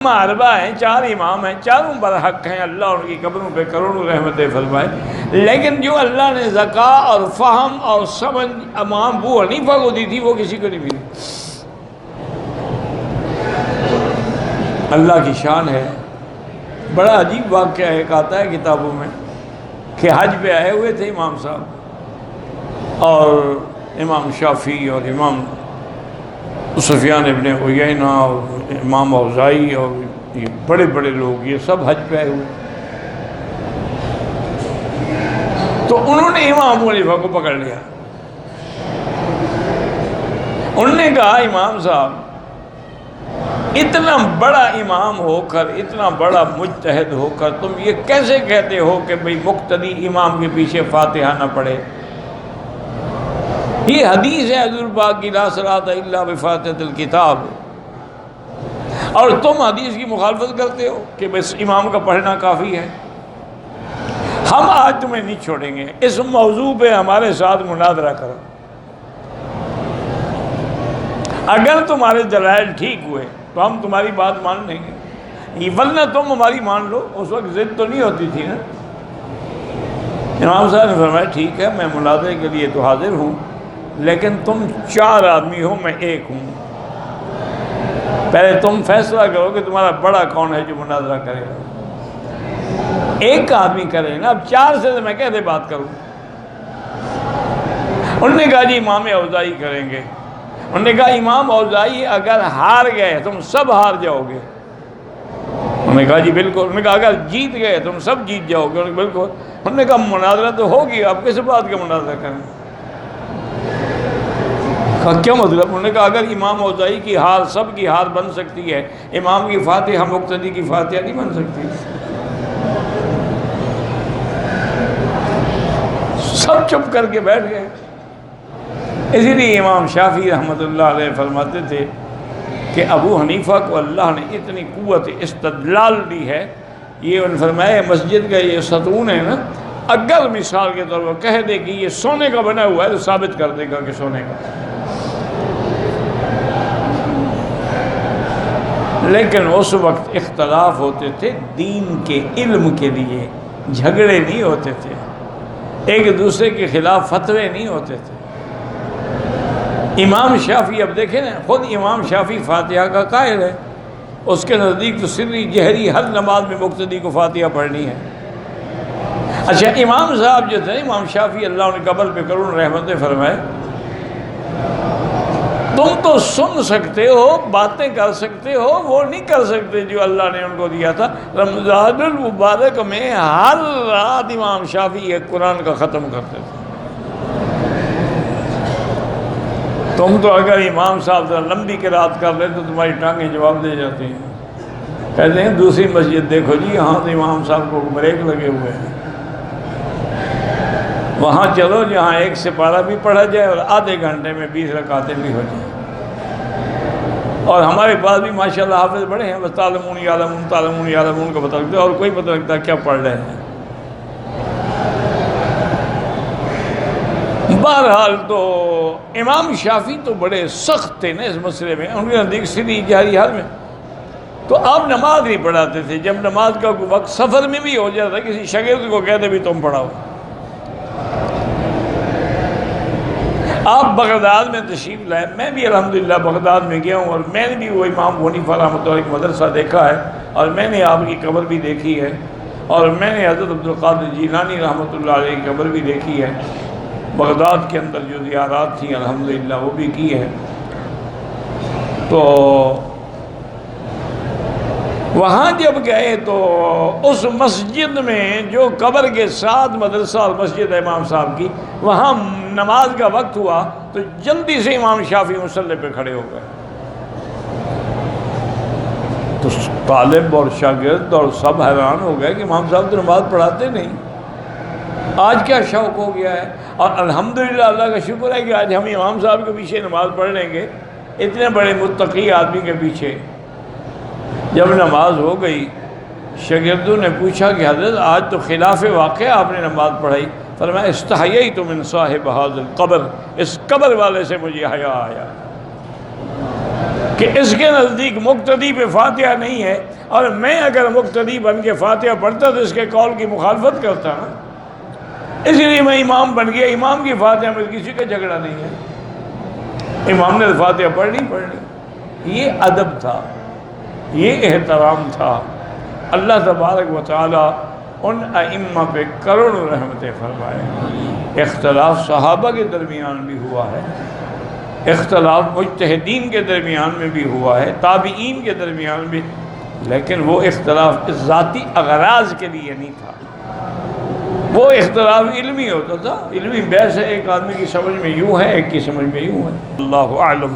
اربع ہیں، 4 امام ہیں، چاروں برحق ہیں، اللہ ان کی قبروں پہ کروڑوں رحمتیں فرمائے، لیکن جو اللہ نے ذکا اور فہم اور سمجھ امام ابو حنیفہ کو دی تھی وہ کسی کو نہیں ملی۔ اللہ کی شان ہے۔ بڑا عجیب واقعہ ایک آتا ہے کتابوں میں کہ حج پہ آئے ہوئے تھے امام صاحب، اور امام شافعی اور امام سفیان ابن عیینہ اور امام اوزاعی اور یہ بڑے بڑے لوگ، یہ سب حج پہ آئے ہوئے۔ تو انہوں نے امام ابو حنیفہ کو پکڑ لیا۔ انہوں نے کہا امام صاحب اتنا بڑا امام ہو کر، اتنا بڑا مجتہد ہو کر تم یہ کیسے کہتے ہو کہ بھئی مقتدی امام کے پیچھے فاتحہ نہ پڑھے؟ یہ حدیث ہے حضور پاک کی لا صلاۃ الا بفاتحۃ الکتاب، اور تم حدیث کی مخالفت کرتے ہو کہ بس امام کا پڑھنا کافی ہے۔ ہم آج تمہیں نہیں چھوڑیں گے، اس موضوع پہ ہمارے ساتھ مناظرہ کرو، اگر تمہارے دلائل ٹھیک ہوئے تو ہم تمہاری بات مان لیں گے، ورنہ تم ہماری مان لو۔ اس وقت ضد تو نہیں ہوتی تھی نا۔ امام صاحب نے فرمایا ٹھیک ہے، میں مناظرے کے لیے تو حاضر ہوں، لیکن تم 4 آدمی ہو، میں 1 ہوں، پہلے تم فیصلہ کرو کہ تمہارا بڑا کون ہے جو مناظرہ کرے گا۔ 1 آدمی کرے نا، اب 4 سے تو میں کیسے بات کروں؟ انہوں نے کہا جی امام اوزاعی کریں گے۔ انہوں نے کہا امام اوزاعی اگر ہار گئے تم سب ہار جاؤ گے۔ انہوں نے کہا جی بالکل۔ انہوں نے کہا اگر جیت گئے تم سب جیت جاؤ گے۔ انہوں نے بالکل۔ انہوں نے کہا مناظرہ تو ہوگی، آپ کس بات کا مناظرہ کریں؟ کہا کیا مطلب؟ انہوں نے کہا اگر امام اوزاعی کی ہار سب کی ہار بن سکتی ہے، امام کی فاتحہ مقتدی کی فاتحہ نہیں بن سکتی؟ سب چپ کر کے بیٹھ گئے۔ اسی لیے امام شافعی رحمۃ اللہ علیہ فرماتے تھے کہ ابو حنیفہ کو اللہ نے اتنی قوت استدلال دی ہے، یہ انہوں نے فرمایا مسجد کا یہ ستون ہے نا، اگر مثال کے طور پر کہہ دے کہ یہ سونے کا بنا ہوا ہے تو ثابت کر دے گا کہ سونے کا۔ لیکن اس وقت اختلاف ہوتے تھے دین کے علم کے لیے، جھگڑے نہیں ہوتے تھے، ایک دوسرے کے خلاف فتوے نہیں ہوتے تھے۔ امام شافعی اب دیکھیں نا، خود امام شافعی فاتحہ کا قائل ہے، اس کے نزدیک تو سری جہری ہر نماز میں مقتدی کو فاتحہ پڑھنی ہے۔ اچھا امام صاحب جو تھے، امام شافعی اللہ نے قبر پہ کروڑ رحمتیں فرمائے، تم تو سن سکتے ہو، باتیں کر سکتے ہو، وہ نہیں کر سکتے جو اللہ نے ان کو دیا تھا۔ رمضان المبارک میں ہر رات امام شافعی ایک قرآن کا ختم کرتے تھے۔ تم تو اگر امام صاحب ذرا لمبی قرات کر لیں تو تمہاری ٹانگیں جواب دے جاتی ہیں۔ کہتے ہیں دوسری مسجد دیکھو جی، یہاں تو امام صاحب کو بریک لگے ہوئے ہیں، وہاں چلو جہاں 1 سپارہ بھی پڑھا جائے اور آدھے گھنٹے میں 20 رکعتیں بھی ہو جائیں۔ اور ہمارے پاس بھی ماشاءاللہ حافظ بڑے ہیں، بس تعلمون یعلمون تعلمون یعلمون کا پتہ لگتا ہے، اور کوئی پتہ لگتا ہے کیا پڑھ رہے ہیں۔ بہرحال تو امام شافعی تو بڑے سخت تھے نا اس مسئلے میں، ان کے نزدیک سری جہری حال میں تو آپ نماز نہیں پڑھاتے تھے۔ جب نماز کا کوئی وقت سفر میں بھی ہو جاتا کسی شاگرد کو کہتے بھی تم پڑھاؤ۔ آپ بغداد میں تشریف لائے، میں بھی الحمدللہ بغداد میں گیا ہوں، اور میں نے بھی وہ امام ابو حنیفہ رحمۃ اللہ علیہ مدرسہ دیکھا ہے، اور میں نے آپ کی قبر بھی دیکھی ہے، اور میں نے حضرت عبدالقادر جیلانی رحمۃ اللہ علیہ کی قبر بھی دیکھی ہے۔ بغداد کے اندر جو زیارات تھیں الحمدللہ وہ بھی کی ہے۔ تو وہاں جب گئے تو اس مسجد میں جو قبر کے ساتھ مدرسہ اور مسجد امام صاحب کی، وہاں نماز کا وقت ہوا تو جلدی سے امام شافعی مصلی پہ کھڑے ہو گئے۔ تو طالب اور شاگرد اور سب حیران ہو گئے کہ امام صاحب تو نماز پڑھاتے نہیں، آج کیا شوق ہو گیا ہے۔ اور الحمدللہ اللہ کا شکر ہے کہ آج ہم امام صاحب کے پیچھے نماز پڑھ لیں گے، اتنے بڑے متقی آدمی کے پیچھے۔ جب نماز ہو گئی، شاگردوں نے پوچھا کہ حضرت آج تو خلاف واقعہ آپ نے نماز پڑھائی۔ فرمایا استحییت من صاحب ھذا القبر، اس قبر والے سے مجھے حیا آیا کہ اس کے نزدیک مقتدی پہ فاتحہ نہیں ہے، اور میں اگر مقتدی بن کے فاتحہ پڑھتا تو اس کے قول کی مخالفت کرتا نا، اس لیے میں امام بن گیا۔ امام کی فاتحہ میں کسی کا جھگڑا نہیں ہے، امام نے فاتحہ پڑھنی۔ یہ ادب تھا، یہ احترام تھا۔ اللہ تبارک و تعالی ان ائمہ پہ کروڑوں رحمتیں فرمائے۔ اختلاف صحابہ کے درمیان بھی ہوا ہے، اختلاف مجتہدین کے درمیان میں بھی ہوا ہے، تابعین کے درمیان بھی، لیکن وہ اختلاف ذاتی اغراض کے لیے نہیں تھا، وہ اختلاف علمی ہوتا تھا۔ علمی بحث ہے، ایک آدمی کی سمجھ میں یوں ہے، ایک کی سمجھ میں یوں ہے۔ اللہ اعلم۔